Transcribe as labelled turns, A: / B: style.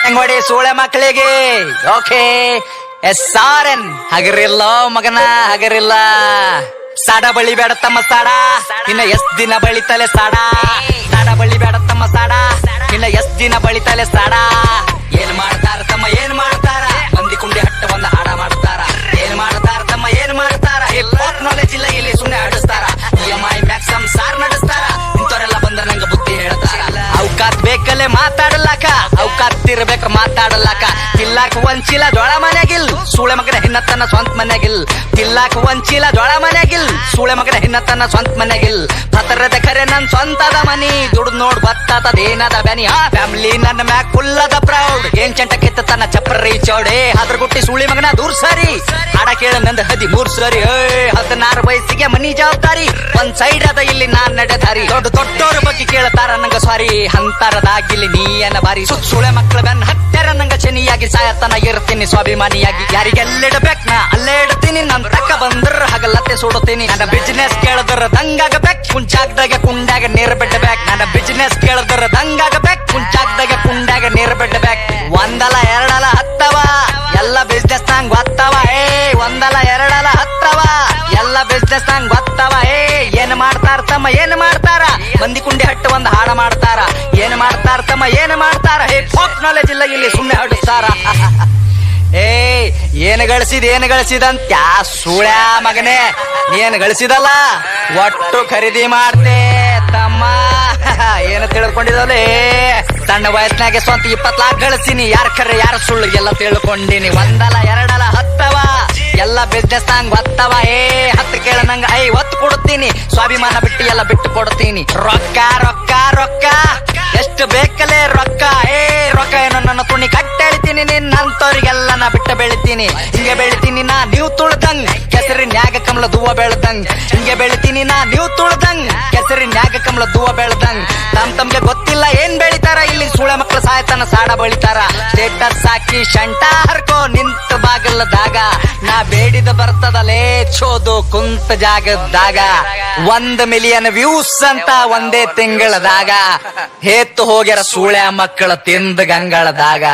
A: ಹೆಂಗೋಡಿ ಸೂಳೆ ಮಕ್ಕಳಿಗೆ okay SRN ಹಗರಿಲ್ಲ ಮಗನ ಹಗರಿಲ್ಲ. ಸಾಡ ಬಳಿ ಬೇಡ ತಮ್ಮ ಸಾಡ, ಇನ್ನ ಎಷ್ಟ್ ದಿನ ಬಳಿತಲೆ ಸಾಡ. ಸಾಡ ಬಳಿ ಬೇಡ ತಮ್ಮ ಸಾಡ, ಇನ್ನ ಎಷ್ಟ್ ದಿನ ಬಳಿತಲೆ ಸಾಡ. ಏನ್ ಮಾಡ್ತಾರ ತಮ್ಮ ಏನ್ ಮಾಡ್ತಾರ, ಮಂದಿ ಕುಂಡಿ ಹಟ್ಟ ಒಂದ ಹಾಡ ಮಾಡ್ತಾರ. ಏನ್ ಮಾಡ್ತಾರ ತಮ್ಮ ಏನ್ ಮಾಡ್ತಾರ, ನಾಲೆಜ್ ಇಲ್ಲ ಇಲ್ಲಿ ಸುಮ್ನೆ ಆಡಿಸ್ತಾರ. EMI ಮ್ಯಾಕ್ಸಮ್ ಸಾರ್ ನಡೆಸ್ತಾರ. ಇಂಥವ್ರೆಲ್ಲ ಬಂದ್ರ ನಂಗ ಬುದ್ಧಿ ಹೇಳ್ತಾರ. ಅವಕಾತ್ ಬೇಕಲ್ಲೇ ಮಾತಾಡಲಾಕ, ಅವಕಾತ್ ಇರ್ಬೇಕ ಮಾತಾಡಲಾಕ. ತಿಲ್ಲಾಕ ಒಂಚಿಲ್ಲ ಜೋಳ ಮನೆಗಿಲ್, ಸೂಳೆ ಮಗನ ಹಿನ್ನತ್ತನ್ನ ಸ್ವಂತ ಮನೆಗಿಲ್. ತಿಲ್ಲಾಕ ಒಂಚಿಲ್ಲ ಜೋಳ ಮನೆಗಿಲ್, ಸೂಳೆ ಮಗನ ಹಿನ್ನತ್ತನ್ನ ಸ್ವಂತ ಮನೆಗಿಲ್. ಪತರದ ಖರೆ ನನ್ ಸ್ವಂತದ ಮನಿ, ದುಡ್ದು ನೋಡ್ ಬತ್ತದೇನದ ಬ್ಯಾನಿ. ಫ್ಯಾಮಿಲಿ ನನ್ನ ಮ್ಯಾಕ್ ಫುಲ್ಲದ ಪ್ರೌಡ್. ಏನ್ ಚಂಟ ಕೆತ್ತ ತನ್ನ ಚಪ್ರಿ ಚೌಡೆ, ಅದ್ರ ಗುಟ್ಟಿ ಸೂಳಿ ಮಗನ ದೂರ ಸರಿ. ಹಾಡ ಕೇಳ ನಂದ 13 ಸರಿ. 16 ವಯಸ್ಸಿಗೆ ಮನಿ ಜವಾಬ್ದಾರಿ, ಒಂದ್ ಸೈಡ್ ಅದ ಇಲ್ಲಿ ನಾನ್ ನಡೆದಾರಿ. ದೊಡ್ಡೋರ ಬಗ್ಗೆ ಕೇಳ್ತಾರ ನಂಗ ಸಾರಿ, ಅಂತರದಾಗಿಲ್ಲಿ ನೀಯನ ಬಾರಿ. ಸುಳೆ ಮಕ್ಕಳ ಬೆನ್ನ ಹತ್ತರ ನಂಗ ಶನಿಯಾಗಿ, ಸಾಯತನ ಇರ್ತೀನಿ ಸ್ವಾಭಿಮಾನಿಯಾಗಿ. ಯಾರಿಗೆಲ್ಲಿಡ್ಬೇಕ್ ನಾ ಅಲ್ಲೇ ಇಡ್ತೀನಿ, ನನ್ ತಕ್ಕ ಬಂದ್ರ ಹಗಲತ್ತೆ ಸುಡುತ್ತೀನಿ. ನನ್ನ ಬಿಸಿನೆಸ್ ಕೇಳಿದ್ರ ದಂಗಾಗಬೇಕ್, ಕುಂಚಾಗ್ದಾಗ ಕುಂಡಾಗ ನೀರ್ ಬಿಡ್ಬೇಕ್. ನನ್ನ ಬಿಸಿನೆಸ್ ಕೇಳಿದ್ರ ದಂಗಾಗಬೇಕ್, ಕುಂಚಾಗ್ದಾಗ ಕುಂಡಾಗ ನೀರ್ ಬಿಡ್ಬೇಕ್. ಒಂದಲ್ಲ ಎರಡಲ್ಲ ಹತ್ತವ ಎಲ್ಲ ಬಿಸ್ನೆಸ್ ನಂಗ್ ಗೊತ್ತವ. ಒಂದಲ್ಲ ಎರಡಲ್ಲ ಹತ್ತವ ಎಲ್ಲ ಬಿಸ್ನೆಸ್ ನಂಗ್ ಗೊತ್ತವ. ಏನ್ ಮಾಡ್ತಾರ ತಮ್ಮ ಏನ್ ಮಾಡ್ತಾರ, ಮಂದಿ ಕುಂಡಿ ಹಟ್ಟು ಒಂದ್ ಹಾಡ ಮಾಡ್ತಾರ. ಏನ್ ಮಾಡ್ತಾರ ತಮ್ಮ ಏನ್ ಮಾಡ್ತಾರ, ಫೋಕ್ ನಾಲೆಜ್ ಇಲ್ಲ ಇಲ್ಲಿ ಸುಮ್ನೆ ಹಡಿಸ್ತಾರ. ಏನ್ ಗಳಿಸಿದಂತ ಸೂಳ್ಯಾ ಮಗನೇ, ನೀನ್ ಗಳಿಸಿದಲ್ಲ ಒಟ್ಟು ಖರೀದಿ ಮಾಡ್ತೆ ತಮ್ಮ. ಏನು ತಿಳ್ಕೊಂಡಿದಲೇ, ಸಣ್ಣ ವಯಸ್ಸಿನಾಗೆ ಸ್ವಂತ 20 ಲಾಖ ಗಳಿಸಿನಿ. ಯಾರ ಖರೆ ಯಾರ ಸುಳ್ಳು ಎಲ್ಲ ತಿಳ್ಕೊಂಡಿನಿ. ಒಂದಲ್ಲ ಎರಡಲ್ಲ ಹತ್ತವ ಎಲ್ಲ ಬಿಸ್ನೆಸ್ ನಂಗ್ ಗೊತ್ತವ. ಹತ್ತು ಕೇಳ ನಂಗ 50 ಕೊಡ್ತೀನಿ, ಸ್ವಾಭಿಮಾನ ಬಿಟ್ಟು ಎಲ್ಲ ಬಿಟ್ಟು ಕೊಡ್ತೀನಿ. ರೊಕ್ಕ ರೊಕ್ಕ ರೊಕ್ಕ ಎಷ್ಟು ಬೇಕಲೇ ರೊಕ್ಕ. ರೊಕ್ಕ ಏನೋ ನನ್ನ ತುಣಿ ಕಟ್ಟೆಳಿತೀನಿ, ನಿನ್ನಂತವ್ರಿಗೆಲ್ಲ ನಾ ಬಿಟ್ಟು ಬೆಳಿತೀನಿ. ಹಿಂಗೆ ಬೆಳಿತೀನಿ ನಾ ನೀವು ತುಳ್ದಂಗ್, ಕೆಸರಿನ್ಯಾಗ ಕಮಲ ದೂವ ಬೆಳ್ದಂಗ್. ಹಿಂಗೆ ಬೆಳಿತೀನಿ ನಾ ನೀವು ತುಳ್ದಂಗ್, ಕೆಸರಿನ್ಯಾಗ ಕಮಲ ದೂವ ಬೆಳ್ದಂಗ್. ತಮ್ಗೆ ಗೊತ್ತಿಲ್ಲ ಏನ್ ಬೆಳಿತಾರ, ಇಲ್ಲಿ ಸೂಳೆ ಮಕ್ಕಳ ಸಾಯತನ ಸಾಡ ಬಳಿತಾರ. ಸ್ಟೇಟಸ್ ಹಾಕಿ ಶಂಟ ಹರ್ಕೋ ನಿಂತ ಬಾಗಲದಾಗ, ನಾ ಬೇಡಿದ ಬರ್ತದಲೇ ಚೋದು ಕುಂತ ಜಾಗದಾಗ. 1 ಮಿಲಿಯನ್ ವ್ಯೂಸ್ ಅಂತ ಒಂದೇ ತಿಂಗಳದಾಗ, ಹೇತ್ತು ಹೋಗ್ಯಾರ ಸೂಳೆ ಮಕ್ಕಳ ತಿಂದ ಗಂಗಳದಾಗ.